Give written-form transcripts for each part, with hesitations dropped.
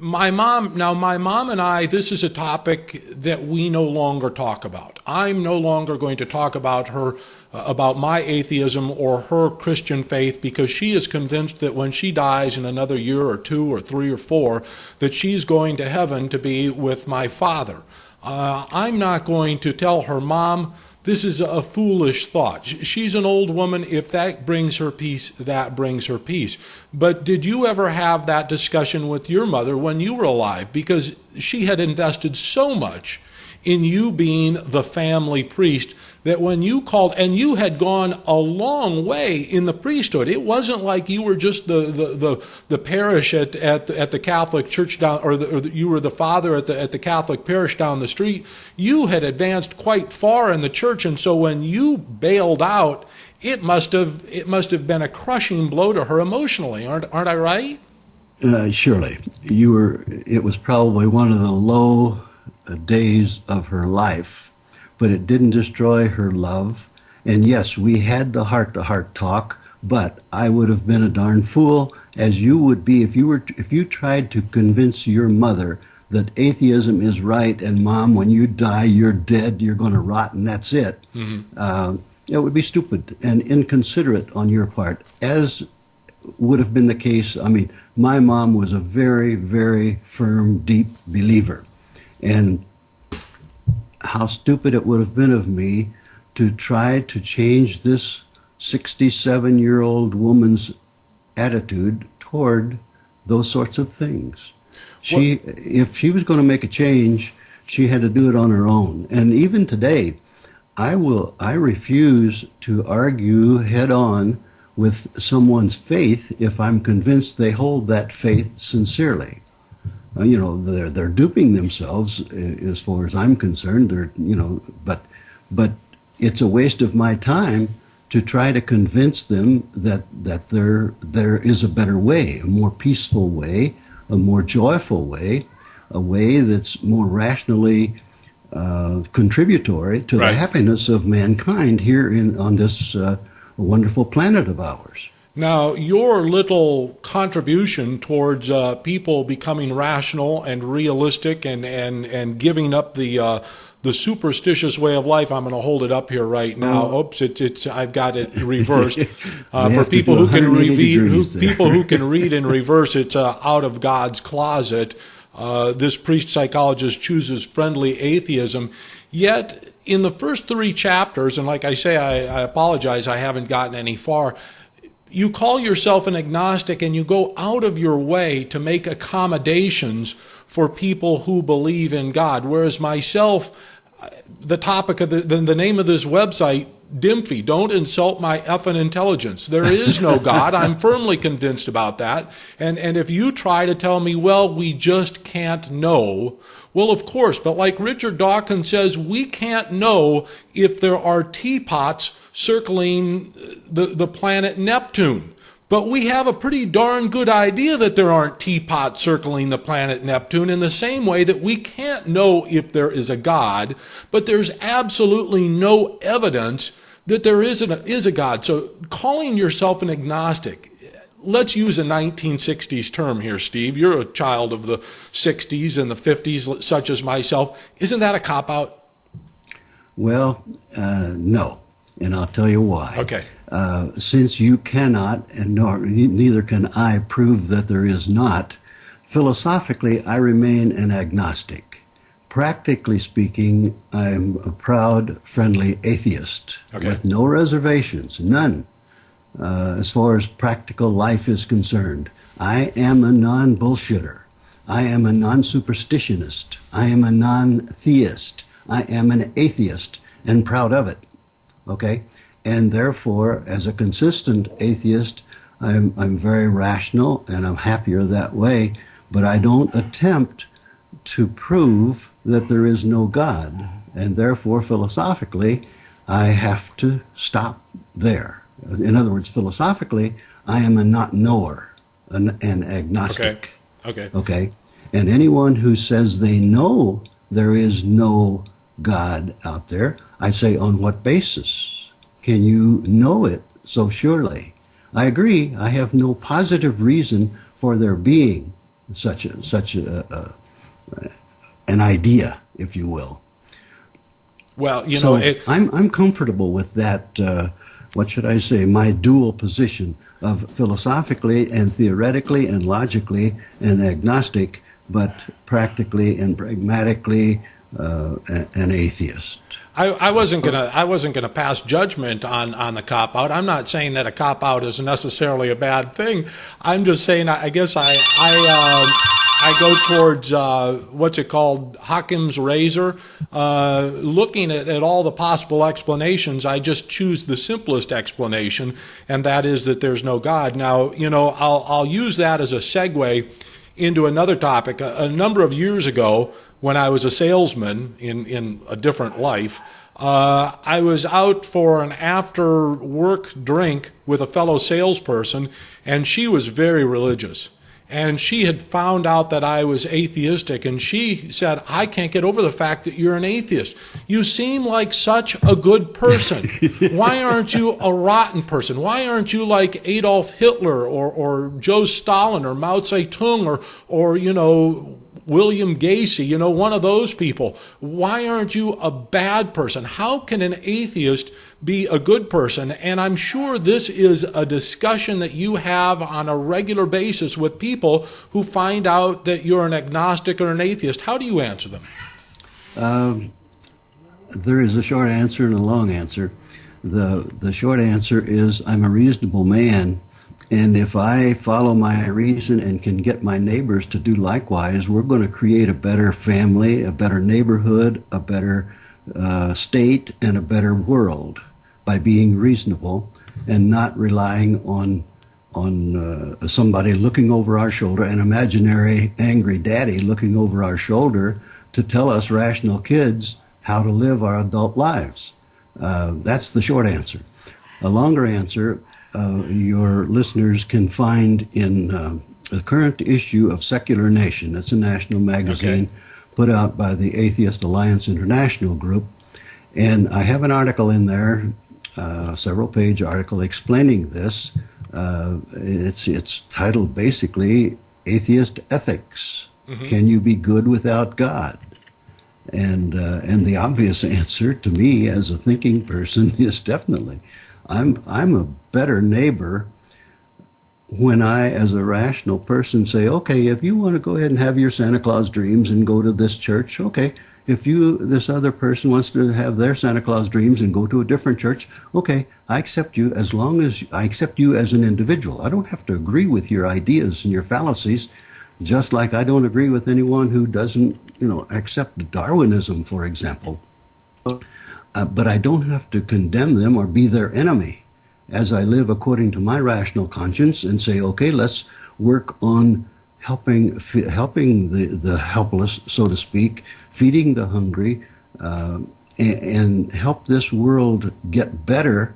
my mom and I, this is a topic that we no longer talk about. I'm no longer going to talk about her, about my atheism or her Christian faith, because she is convinced that when she dies in another year or 2 or 3 or 4, that she's going to heaven to be with my father. I'm not going to tell her, Mom, this is a foolish thought. She's an old woman. If that brings her peace, that brings her peace. But did you ever have that discussion with your mother when you were alive? Because she had invested so much in you being the family priest that when you called, and you had gone a long way in the priesthood. It wasn't like you were just the parish at the Catholic church down, or you were the father at the Catholic parish down the street. You had advanced quite far in the church, and so when you bailed out, it must have been a crushing blow to her emotionally. Aren't I right? Surely, you were. It was probably one of the low days of her life, but it didn't destroy her love. And yes, we had the heart-to-heart talk, but I would have been a darn fool, as you would be if you tried to convince your mother that atheism is right and, Mom, when you die, you're dead, you're going to rot, and that's it. Mm-hmm. It would be stupid and inconsiderate on your part, as would have been the case. I mean, my mom was a very, very firm, deep believer. And how stupid it would have been of me to try to change this 67-year-old woman's attitude toward those sorts of things. If she was going to make a change, she had to do it on her own. And even today, I refuse to argue head on with someone's faith if I'm convinced they hold that faith sincerely. They're duping themselves as far as I'm concerned. But it's a waste of my time to try to convince them that there is a better way, a more peaceful way, a more joyful way, a way that's more rationally contributory to the happiness of mankind here on this wonderful planet of ours. Now, your little contribution towards people becoming rational and realistic and giving up the superstitious way of life. I'm going to hold it up here right now. Oops, I've got it reversed. For people who can read in reverse, it's out of God's closet. This priest psychologist chooses friendly atheism. Yet, in the first 3 chapters, and like I say, I apologize, I haven't gotten any far. You call yourself an agnostic, and you go out of your way to make accommodations for people who believe in God. Whereas myself, the topic of the name of this website, DIMFI, don't insult my effing intelligence. There is no God. I'm firmly convinced about that. And if you try to tell me, well, we just can't know, well, of course, but like Richard Dawkins says, we can't know if there are teapots circling the planet Neptune. But we have a pretty darn good idea that there aren't teapots circling the planet Neptune, in the same way that we can't know if there is a God, but there's absolutely no evidence that there is a God. So calling yourself an agnostic, let's use a 1960s term here, Steve. You're a child of the 60s and the 50s, such as myself. Isn't that a cop-out? Well, no. And I'll tell you why. Okay. Since you cannot, and neither can I, prove that there is not, philosophically, I remain an agnostic. Practically speaking, I'm a proud, friendly atheist with no reservations, none, as far as practical life is concerned. I am a non-bullshitter. I am a non-superstitionist. I am a non-theist. I am an atheist, and proud of it. Okay? And therefore, as a consistent atheist, I'm very rational, and I'm happier that way, but I don't attempt to prove that there is no God. And therefore, philosophically, I have to stop there. In other words, philosophically, I am a not-knower, an agnostic. Okay? And anyone who says they know there is no God out there, I say, on what basis can you know it so surely? I agree, I have no positive reason for there being an idea, if you will. Well, you So know, I'm comfortable with that. What should I say? My dual position of philosophically and theoretically and logically and agnostic, but practically and pragmatically an atheist. I wasn't gonna pass judgment on the cop out. I'm not saying that a cop out is necessarily a bad thing. I'm just saying I guess I go towards what's it called, Occam's razor. Looking at all the possible explanations, I just choose the simplest explanation, and that is that there's no God. Now, you know, I'll use that as a segue into another topic. A number of years ago, when I was a salesman in a different life, I was out for an after-work drink with a fellow salesperson, and she was very religious. And she had found out that I was atheistic, and she said, I can't get over the fact that you're an atheist. You seem like such a good person. Why aren't you a rotten person? Why aren't you like Adolf Hitler or Joe Stalin or Mao Zedong or you know, William Gacy, you know, one of those people? Why aren't you a bad person? How can an atheist be a good person? And I'm sure this is a discussion that you have on a regular basis with people who find out that you're an agnostic or an atheist. How do you answer them? There is a short answer and a long answer. The short answer is I'm a reasonable man, and if I follow my reason and can get my neighbors to do likewise, we're going to create a better family, a better neighborhood, a better state, and a better world by being reasonable and not relying on somebody looking over our shoulder, an imaginary angry daddy looking over our shoulder to tell us rational kids how to live our adult lives. That's the short answer. A longer answer, your listeners can find in the current issue of Secular Nation. It's a national magazine put out by the Atheist Alliance International Group. And I have an article in there, a several-page article explaining this. It's titled basically Atheist Ethics. Mm-hmm. Can you be good without God? And the obvious answer to me as a thinking person is definitely. I'm a better neighbor when I, as a rational person, say, okay, if you want to go ahead and have your Santa Claus dreams and go to this church, okay. If this other person wants to have their Santa Claus dreams and go to a different church, okay, I accept you as long as I accept you as an individual. I don't have to agree with your ideas and your fallacies, just like I don't agree with anyone who doesn't, accept Darwinism, for example. But I don't have to condemn them or be their enemy as I live according to my rational conscience and say, okay, let's work on helping the helpless, so to speak, feeding the hungry, and help this world get better,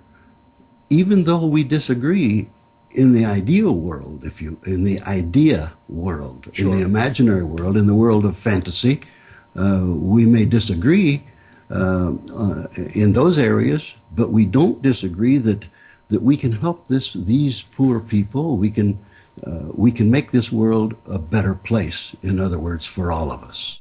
even though we disagree in the ideal world, in the idea world, sure, in the imaginary world, in the world of fantasy. We may disagree in those areas, but we don't disagree that we can help these poor people. We can make this world a better place, in other words, for all of us.